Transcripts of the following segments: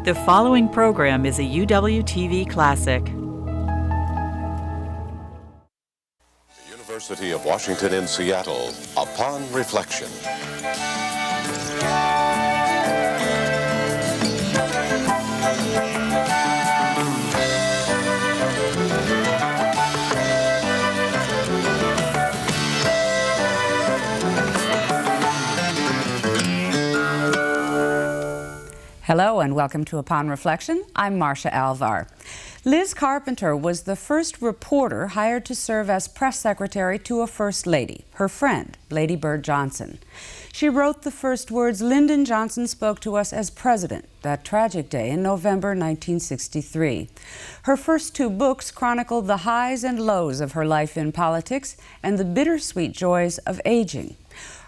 The following program is a UWTV classic. The University of Washington in Seattle, Upon Reflection. Hello and welcome to Upon Reflection. I'm Marcia Alvar. Liz Carpenter was the first reporter hired to serve as press secretary to a first lady, her friend, Ladybird Johnson. She wrote the first words Lyndon Johnson spoke to us as president that tragic day in November 1963. Her first two books chronicled the highs and lows of her life in politics and the bittersweet joys of aging.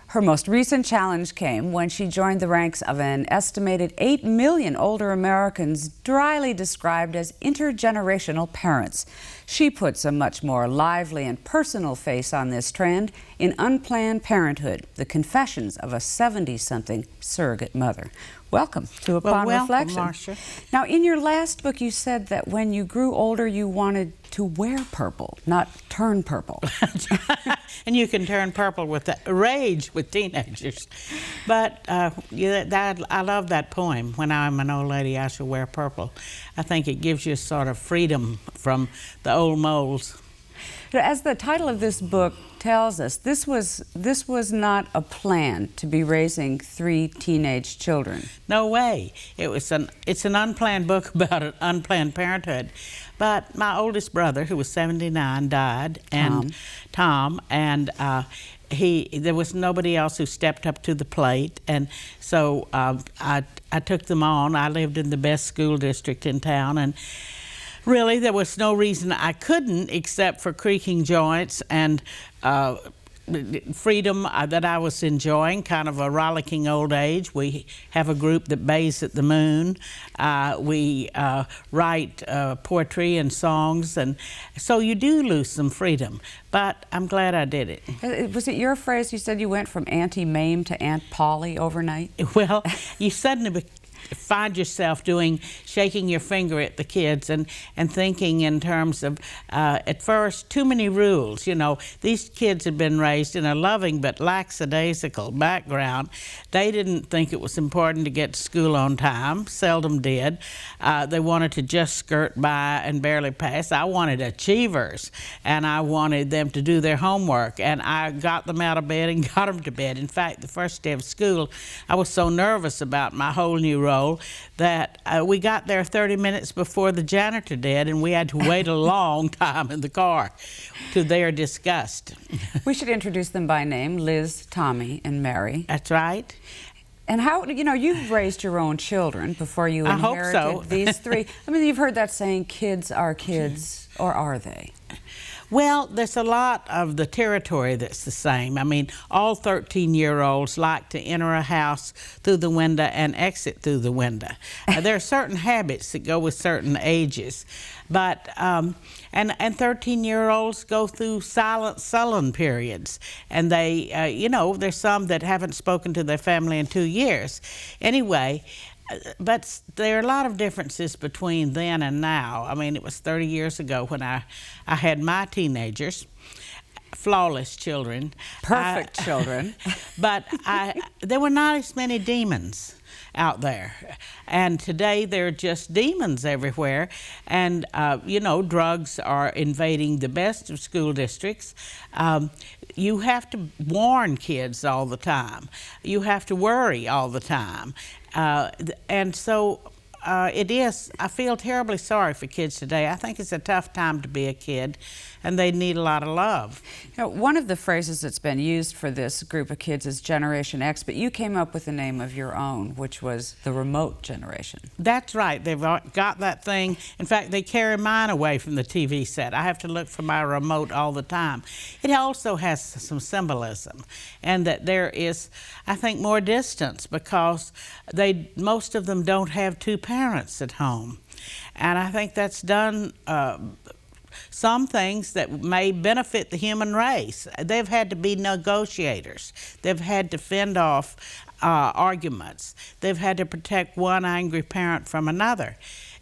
Her most recent challenge came when she joined the ranks of an estimated 8 million older Americans dryly described as intergenerational parents. She puts a much more lively and personal face on this trend in Unplanned Parenthood, the confessions of a 70-something surrogate mother. Welcome to Upon Reflection. Marcia. Now, in your last book, you said that when you grew older, you wanted to wear purple, not turn purple. And you can turn purple with rage with teenagers. But I love that poem. When I'm an old lady, I shall wear purple. I think it gives you sort of freedom from the old molds. As the title of this book tells us, this was not a plan to be raising 3 teenage children. No way. It's an unplanned book about an unplanned parenthood. But my oldest brother, who was 79, died, and Tom, and there was nobody else who stepped up to the plate, and so I took them on. I lived in the best school district in town, and really, there was no reason I couldn't except for creaking joints and freedom that I was enjoying, kind of a rollicking old age. We have a group that bathes at the moon. We write poetry and songs, and so you do lose some freedom. But I'm glad I did it. Was it your phrase? You said you went from Auntie Mame to Aunt Polly overnight? Well, you suddenly find yourself shaking your finger at the kids and thinking in terms of, at first, too many rules. You know, these kids had been raised in a loving but lackadaisical background. They didn't think it was important to get to school on time, seldom did. They wanted to just skirt by and barely pass. I wanted achievers, and I wanted them to do their homework, and I got them out of bed and got them to bed. In fact, the first day of school, I was so nervous about my whole new role that we got there 30 minutes before the janitor did, and we had to wait a long time in the car, to their disgust. We should introduce them by name, Liz, Tommy, and Mary. That's right. And how, you've raised your own children before you inherited I hope so. These 3. I mean, you've heard that saying, kids are kids, or are they? Well, there's a lot of the territory that's the same. I mean, all 13-year-olds like to enter a house through the window and exit through the window. There are certain habits that go with certain ages. But, and 13-year-olds go through silent, sullen periods. And they, there's some that haven't spoken to their family in 2 years. Anyway, but there are a lot of differences between then and now. I mean, it was 30 years ago when I had my teenagers, flawless children. Perfect children. But there were not as many demons out there. And today there are just demons everywhere. And, drugs are invading the best of school districts. You have to warn kids all the time. You have to worry all the time. And so I feel terribly sorry for kids today. I think it's a tough time to be a kid, and they need a lot of love. One of the phrases that's been used for this group of kids is Generation X, but you came up with a name of your own, which was the remote generation. That's right. They've got that thing. In fact, they carry mine away from the TV set. I have to look for my remote all the time. It also has some symbolism, and that there is, I think, more distance because most of them don't have 2 parents at home. And I think that's done some things that may benefit the human race. They've had to be negotiators. They've had to fend off arguments. They've had to protect one angry parent from another.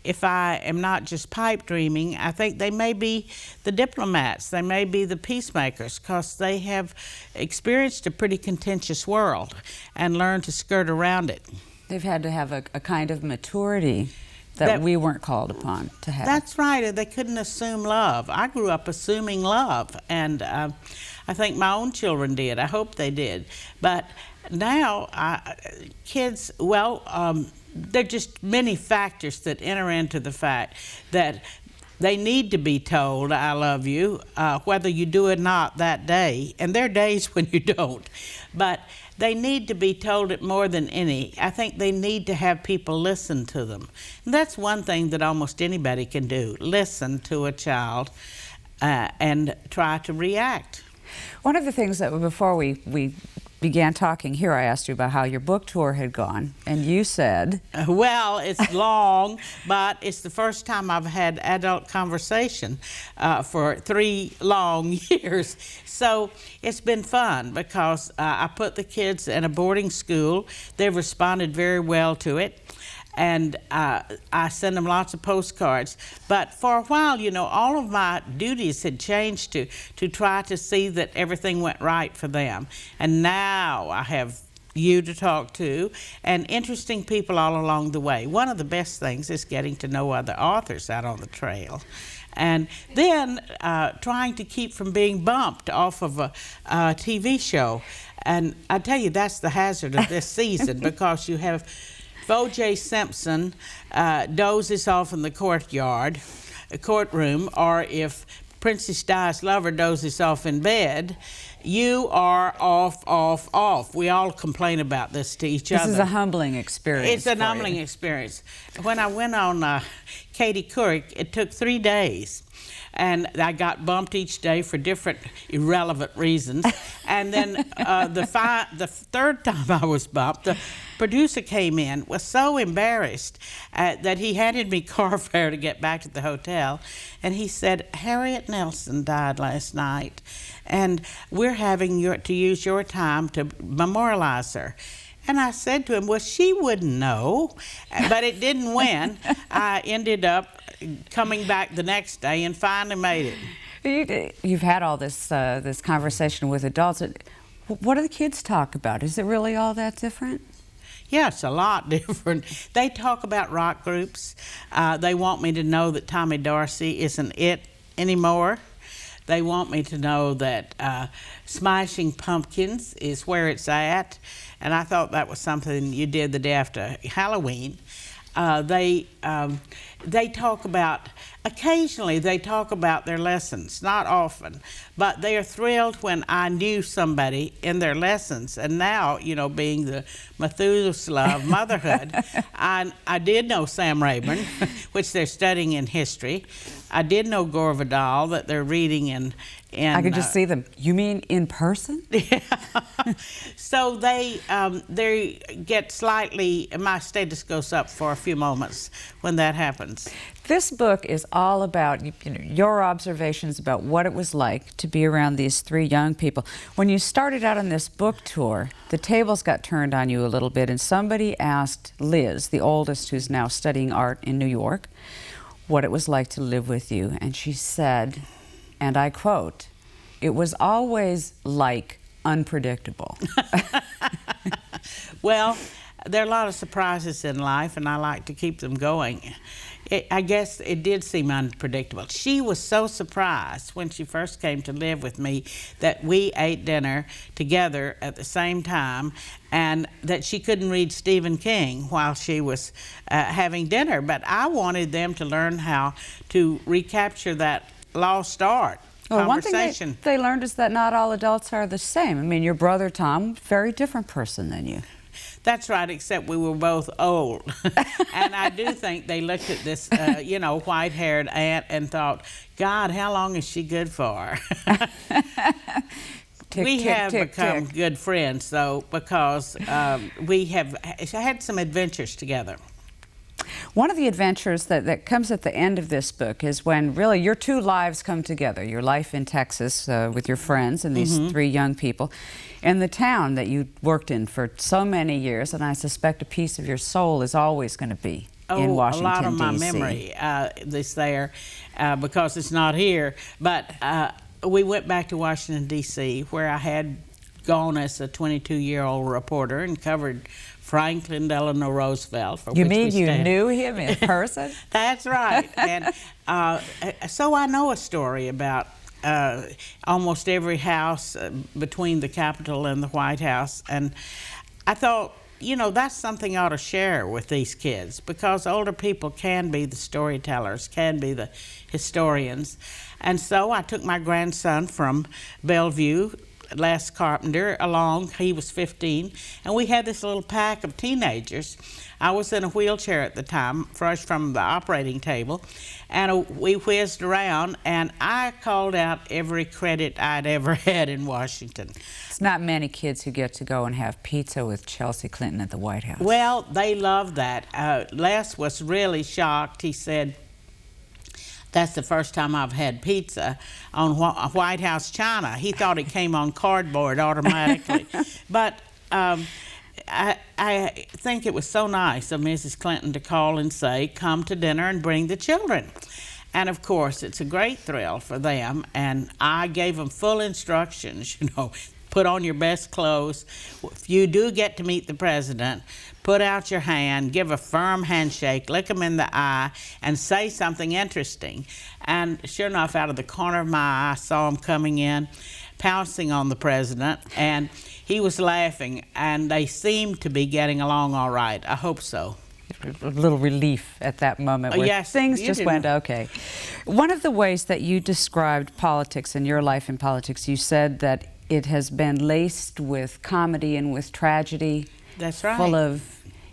If I am not just pipe dreaming, I think they may be the diplomats, they may be the peacemakers, because they have experienced a pretty contentious world and learned to skirt around it. They've had to have a kind of maturity that we weren't called upon to have. That's right, and they couldn't assume love. I grew up assuming love, and I think my own children did. I hope they did. But now, kids, there are just many factors that enter into the fact that they need to be told, I love you, whether you do it or not that day. And there are days when you don't. But they need to be told it more than any. I think they need to have people listen to them. And that's one thing that almost anybody can do, listen to a child and try to react. One of the things that before we began talking here, I asked you about how your book tour had gone, and you said... Well, it's long, but it's the first time I've had adult conversation for 3 long years. So it's been fun because I put the kids in a boarding school. They've responded very well to it. And I send them lots of postcards. But for a while, you know, all of my duties had changed to try to see that everything went right for them. And now I have you to talk to and interesting people all along the way. One of the best things is getting to know other authors out on the trail. And then trying to keep from being bumped off of a TV show. And I tell you, that's the hazard of this season because you have... If O.J. Simpson dozes off in the courtroom, or if Princess Di's lover dozes off in bed, you are off. We all complain about this to each other. This is a humbling experience. It's an humbling experience. When I went on Katie Couric, it took 3 days. And I got bumped each day for different irrelevant reasons. And then the third time I was bumped, the producer came in, was so embarrassed that he handed me car fare to get back to the hotel. And he said, Harriet Nelson died last night, and we're having to use your time to memorialize her. And I said to him, well, she wouldn't know, but it didn't win. I ended up coming back the next day and finally made it. You've had all this this conversation with adults. What do the kids talk about? Is it really all that different? Yeah, it's a lot different. They talk about rock groups. They want me to know that Tommy Dorsey isn't it anymore. They want me to know that Smashing Pumpkins is where it's at. And I thought that was something you did the day after Halloween. They talk about, occasionally they talk about their lessons, not often, but they are thrilled when I knew somebody in their lessons. And now, you know, being the Methuselah of motherhood, I did know Sam Rayburn, which they're studying in history. I did know Gore Vidal that they're reading in I could just see them. You mean in person? Yeah. So they get slightly, my status goes up for a few moments when that happens. This book is all about your observations about what it was like to be around these 3 young people. When you started out on this book tour, the tables got turned on you a little bit, and somebody asked Liz, the oldest, who's now studying art in New York, what it was like to live with you. And she said, and I quote, "It was always like unpredictable." Well, there are a lot of surprises in life, and I like to keep them going. I guess it did seem unpredictable. She was so surprised when she first came to live with me that we ate dinner together at the same time, and that she couldn't read Stephen King while she was having dinner. But I wanted them to learn how to recapture that lost art. Well, one thing they learned is that not all adults are the same. I mean, your brother Tom, very different person than you. That's right, except we were both old. And I do think they looked at this, white-haired aunt and thought, God, how long is she good for? We have become good friends, though, because we have had some adventures together. One of the adventures that comes at the end of this book is when really your two lives come together, your life in Texas with your friends and these three young people, and the town that you worked in for so many years, and I suspect a piece of your soul is always going to be in Washington, a lot of my D.C. memory is there because it's not here. But we went back to Washington, D.C., where I had gone as a 22-year-old reporter and covered Franklin Delano Roosevelt. You mean you knew him in person? That's right. And so I know a story about almost every house between the Capitol and the White House. And I thought, you know, that's something I ought to share with these kids, because older people can be the storytellers, can be the historians. And so I took my grandson from Bellevue, Les Carpenter, along. He was 15, and we had this little pack of teenagers. I was in a wheelchair at the time, fresh from the operating table, and we whizzed around, and I called out every credit I'd ever had in Washington. It's not many kids who get to go and have pizza with Chelsea Clinton at the White House. Well, they loved that. Les was really shocked. He said, "That's the first time I've had pizza on White House china." He thought it came on cardboard automatically. But I think it was so nice of Mrs. Clinton to call and say, "Come to dinner and bring the children." And of course, it's a great thrill for them. And I gave them full instructions, you know, put on your best clothes. If you do get to meet the president, put out your hand, give a firm handshake, look him in the eye, and say something interesting. And sure enough, out of the corner of my eye, I saw him coming in, pouncing on the president, and he was laughing, and they seemed to be getting along all right. I hope so. A little relief at that moment where yes, things just went okay. One of the ways that you described politics and your life in politics, you said that it has been laced with comedy and with tragedy. That's right. Full of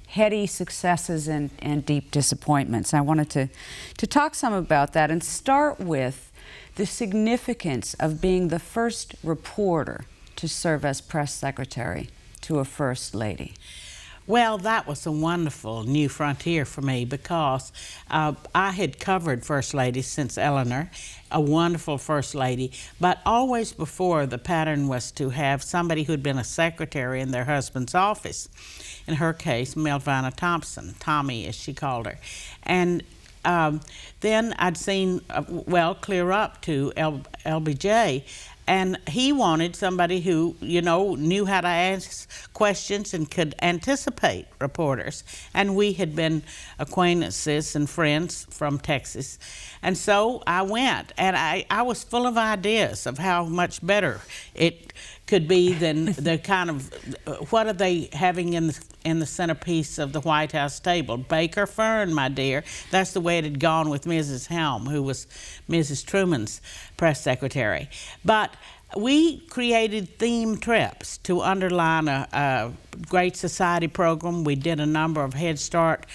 heady successes and deep disappointments. I wanted to talk some about that and start with the significance of being the first reporter to serve as press secretary to a first lady. Well, that was a wonderful new frontier for me, because I had covered First Ladies since Eleanor, a wonderful First Lady, but always before the pattern was to have somebody who'd been a secretary in their husband's office. In her case, Melvina Thompson, Tommy as she called her. And then I'd seen, well, clear up to LBJ, and he wanted somebody who, you know, knew how to ask questions and could anticipate reporters. And we had been acquaintances and friends from Texas. And so I went, and I was full of ideas of how much better it could be than the kind of, what are they having in the centerpiece of the White House table? Baker fern, my dear. That's the way it had gone with Mrs. Helm, who was Mrs. Truman's press secretary. But we created theme trips to underline a Great Society program. We did a number of Head Start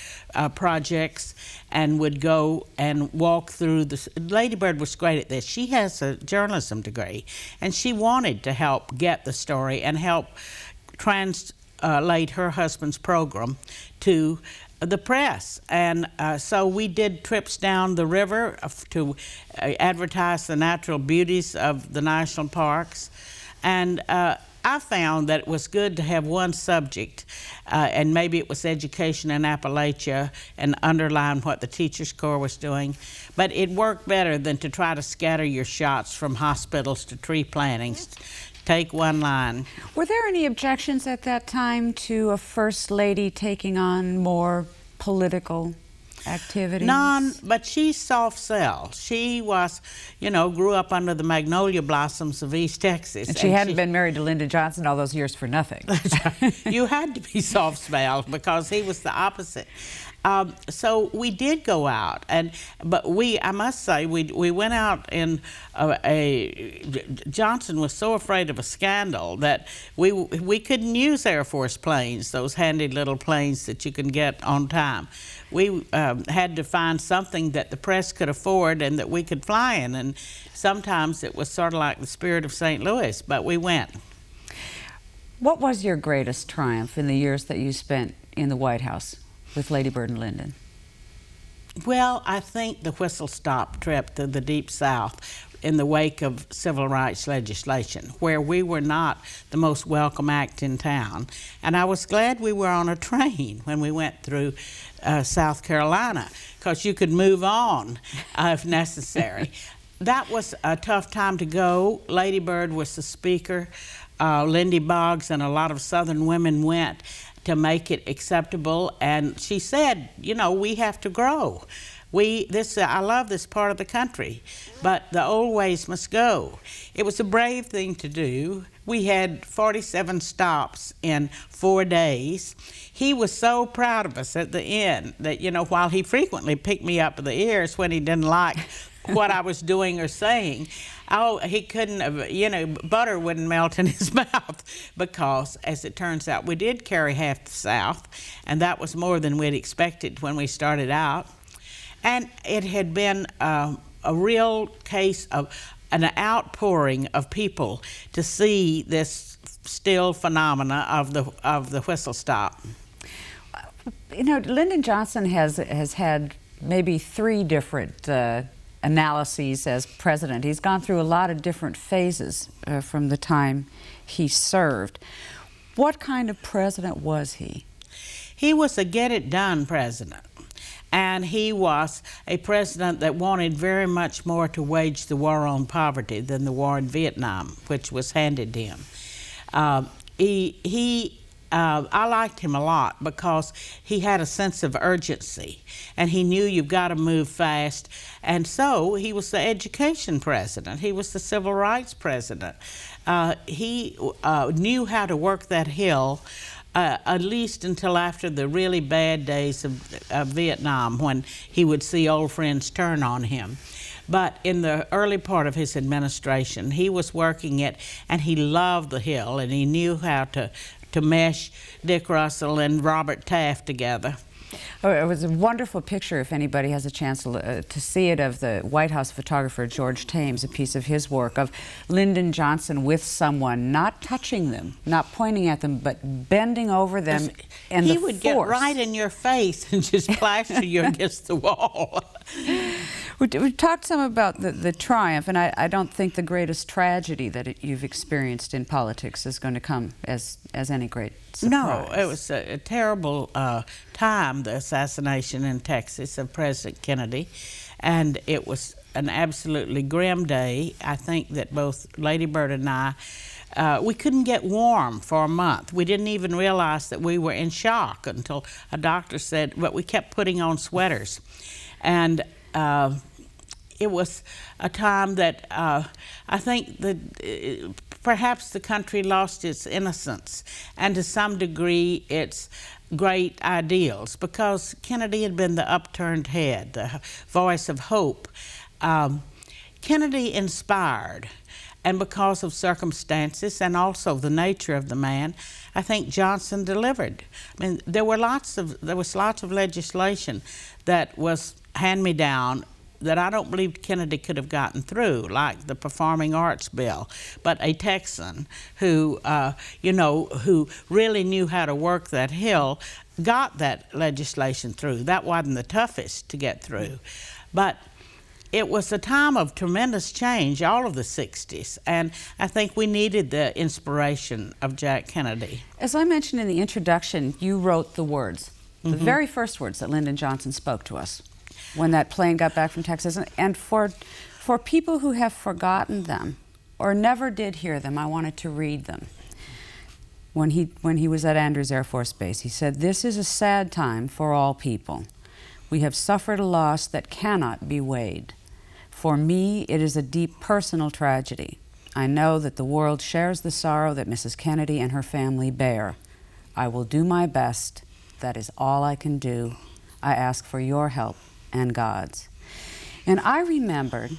projects and would go and walk through the... Ladybird was great at this. She has a journalism degree, and she wanted to help get the story and help translate her husband's program to the press. And so we did trips down the river to advertise the natural beauties of the national parks. And I found that it was good to have one subject, and maybe it was education in Appalachia, and underline what the Teachers Corps was doing. But it worked better than to try to scatter your shots from hospitals to tree plantings. Take one line. Were there any objections at that time to a first lady taking on more political activities? None, but she's soft sell. She was, you know, grew up under the magnolia blossoms of East Texas. And she hadn't been married to Lyndon Johnson all those years for nothing. You had to be soft spell because he was the opposite. So we did go out, but I must say, we went out in Johnson was so afraid of a scandal that we couldn't use Air Force planes, those handy little planes that you can get on time. We had to find something that the press could afford and that we could fly in, and sometimes it was sort of like the spirit of St. Louis, but we went. What was your greatest triumph in the years that you spent in the White House with Ladybird and Lyndon? Well, I think the whistle-stop trip to the Deep South in the wake of civil rights legislation, where we were not the most welcome act in town. And I was glad we were on a train when we went through South Carolina, because you could move on if necessary. That was a tough time to go. Ladybird was the speaker. Lindy Boggs and a lot of Southern women went to make it acceptable, and she said, you know, we have to grow. I love this part of the country, but the old ways must go. It was a brave thing to do. We had 47 stops in 4 days. He was so proud of us at the end that, you know, while he frequently picked me up by the ears when he didn't like what I was doing or saying, oh, he couldn't have, you know, butter wouldn't melt in his mouth, because, as it turns out, we did carry half the South, and that was more than we'd expected when we started out. And it had been a real case of an outpouring of people to see this still phenomena of the whistle stop. You know, Lyndon Johnson has had maybe 3 different analyses as president. He's gone through a lot of different phases from the time he served. What kind of president was he? He was a get-it-done president. And he was a president that wanted very much more to wage the war on poverty than the war in Vietnam, which was handed to him. I liked him a lot because he had a sense of urgency, and he knew you've got to move fast. And so he was the education president. He was the civil rights president. He knew how to work that hill, at least until after the really bad days of Vietnam, when he would see old friends turn on him. But in the early part of his administration, he was working it, and he loved the hill, and he knew how to mesh Dick Russell and Robert Taft together. Oh, it was a wonderful picture, if anybody has a chance to see it, of the White House photographer George Thames, a piece of his work, of Lyndon Johnson with someone, not touching them, not pointing at them, but bending over them, and he would get right in your face and just plaster you against the wall. We talked some about the triumph, and I don't think the greatest tragedy that you've experienced in politics is going to come as any great surprise. No, it was a terrible time, the assassination in Texas of President Kennedy, and it was an absolutely grim day. I think that both Ladybird and I, we couldn't get warm for a month. We didn't even realize that we were in shock until a doctor said, but we kept putting on sweaters. And it was a time that I think that perhaps the country lost its innocence and to some degree its great ideals, because Kennedy had been the upturned head, the voice of hope. Kennedy inspired, and because of circumstances and also the nature of the man, I think Johnson delivered. I mean, there was lots of legislation that was hand-me-down that I don't believe Kennedy could have gotten through, like the Performing Arts Bill. But a Texan who, who really knew how to work that hill got that legislation through. That wasn't the toughest to get through. But it was a time of tremendous change, all of the 60s, and I think we needed the inspiration of Jack Kennedy. As I mentioned in the introduction, you wrote the words, the very first words that Lyndon Johnson spoke to us when that plane got back from Texas. And for people who have forgotten them or never did hear them, I wanted to read them. When he was at Andrews Air Force Base, he said, "This is a sad time for all people. We have suffered a loss that cannot be weighed. For me, it is a deep personal tragedy. I know that the world shares the sorrow that Mrs. Kennedy and her family bear. I will do my best. That is all I can do. I ask for your help and God's." And I remembered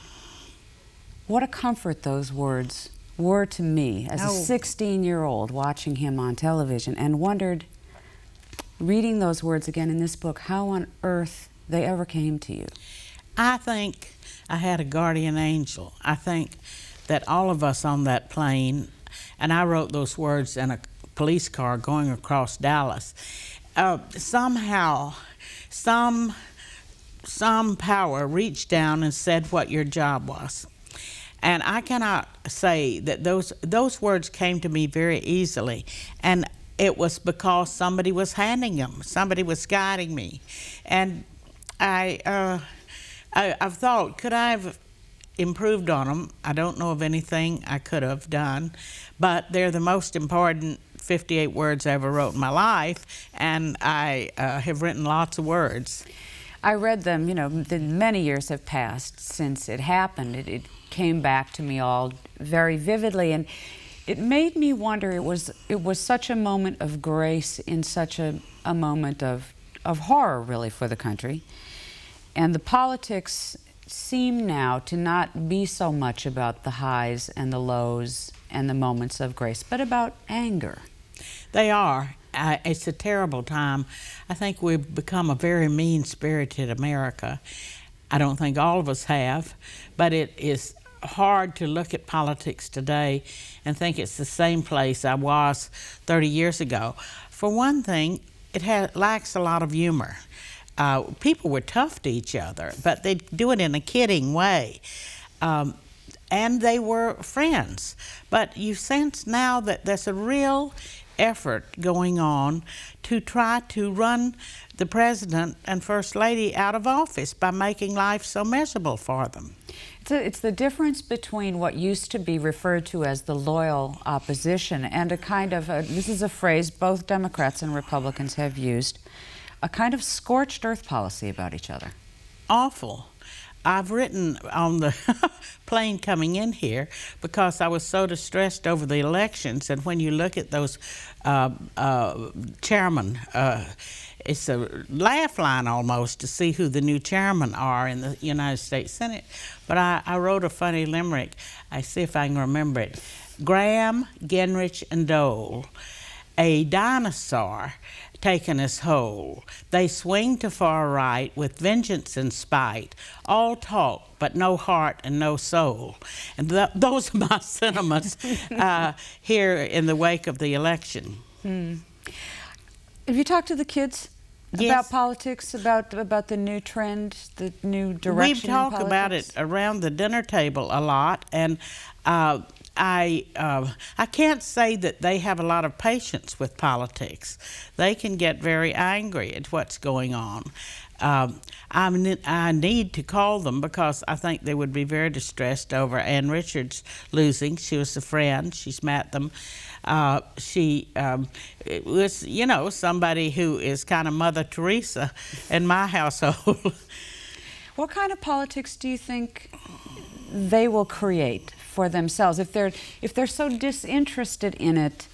what a comfort those words were to me as a 16-year-old watching him on television, and wondered, reading those words again in this book, how on earth they ever came to you. I think I had a guardian angel. I think that all of us on that plane, and I wrote those words in a police car going across Dallas, somehow, some some power reached down and said what your job was. And I cannot say that those words came to me very easily. And it was because somebody was handing them, somebody was guiding me. And I've thought, could I have improved on them? I don't know of anything I could have done, but they're the most important 58 words I ever wrote in my life, and I have written lots of words. I read them, many years have passed since it happened. It came back to me all very vividly, and it made me wonder, it was such a moment of grace in such a moment of horror, really, for the country. And the politics seem now to not be so much about the highs and the lows and the moments of grace, but about anger. They are. It's a terrible time. I think we've become a very mean-spirited America. I don't think all of us have, but it is hard to look at politics today and think it's the same place I was 30 years ago. For one thing, it lacks a lot of humor. People were tough to each other, but they do it in a kidding way. And they were friends. But you sense now that there's a real effort going on to try to run the president and first lady out of office by making life so miserable for them. It's the difference between what used to be referred to as the loyal opposition and a kind of, this is a phrase both Democrats and Republicans have used, a kind of scorched earth policy about each other. Awful. I've written on the plane coming in here because I was so distressed over the elections, and when you look at those chairmen, it's a laugh line almost to see who the new chairmen are in the United States Senate. But I wrote a funny limerick. I see if I can remember it. Graham, Gingrich, and Dole, a dinosaur taken as whole. They swing to far right with vengeance and spite, all talk but no heart and no soul. And those are my sentiments here in the wake of the election. Have you talked to the kids about politics, about the new trend, the new direction? We've talked about it around the dinner table a lot, and I can't say that they have a lot of patience with politics. They can get very angry at what's going on. I need to call them because I think they would be very distressed over Ann Richards losing. She was a friend. She's met them. She was, somebody who is kind of Mother Teresa in my household. What kind of politics do you think they will create for themselves? If they're so disinterested in it,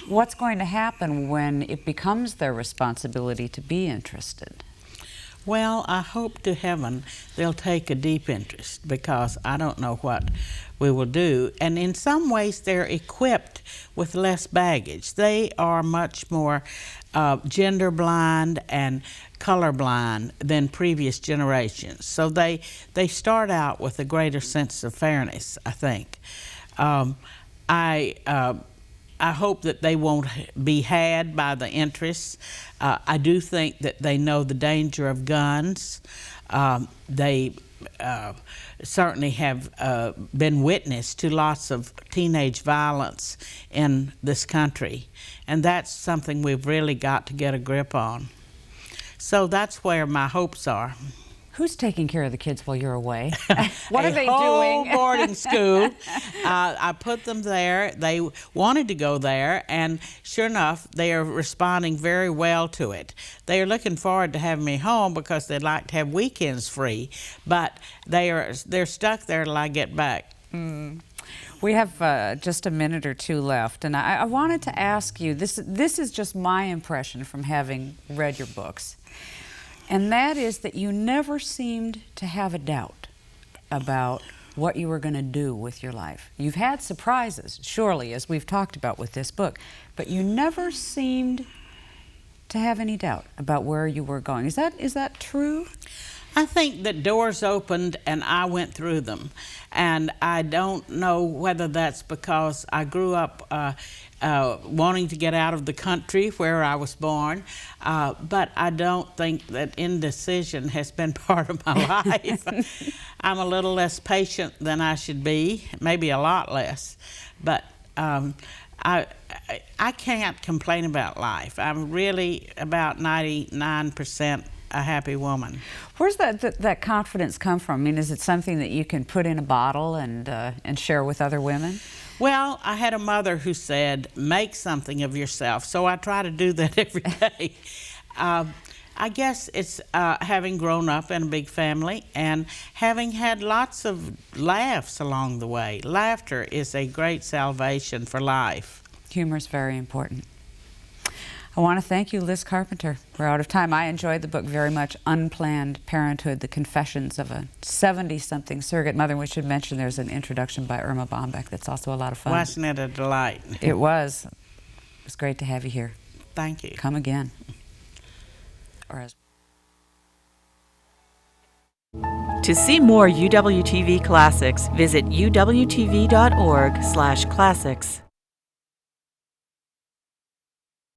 what's going to happen when it becomes their responsibility to be interested? Well, I hope to heaven they'll take a deep interest, because I don't know what we will do. And in some ways, they're equipped with less baggage. They are much more gender blind and color blind than previous generations. So they start out with a greater sense of fairness, I think. I hope that they won't be had by the interests. I do think that they know the danger of guns. They certainly have been witness to lots of teenage violence in this country, and that's something we've really got to get a grip on. So that's where my hopes are. Who's taking care of the kids while you're away? What are they whole doing? Boarding school. I put them there. They wanted to go there, and sure enough, they are responding very well to it. They are looking forward to having me home because they'd like to have weekends free, but they're stuck there till I get back. We have just a minute or two left, and I wanted to ask you, this is just my impression from having read your books. And that is that you never seemed to have a doubt about what you were going to do with your life. You've had surprises, surely, as we've talked about with this book, but you never seemed to have any doubt about where you were going. Is that true? I think that doors opened and I went through them. And I don't know whether that's because I grew up wanting to get out of the country where I was born, but I don't think that indecision has been part of my life. I'm a little less patient than I should be, maybe a lot less, but I can't complain about life. I'm really about 99% a happy woman. Where's that confidence come from? I mean, is it something that you can put in a bottle and share with other women? Well, I had a mother who said, make something of yourself, so I try to do that every day. I guess it's having grown up in a big family and having had lots of laughs along the way. Laughter is a great salvation for life. Humor is very important. I want to thank you, Liz Carpenter. We're out of time. I enjoyed the book very much, Unplanned Parenthood, The Confessions of a 70-something Surrogate Mother. We should mention there's an introduction by Irma Bombeck that's also a lot of fun. Wasn't it a delight? It was. It was great to have you here. Thank you. Come again. To see more UWTV classics, visit uwtv.org/classics.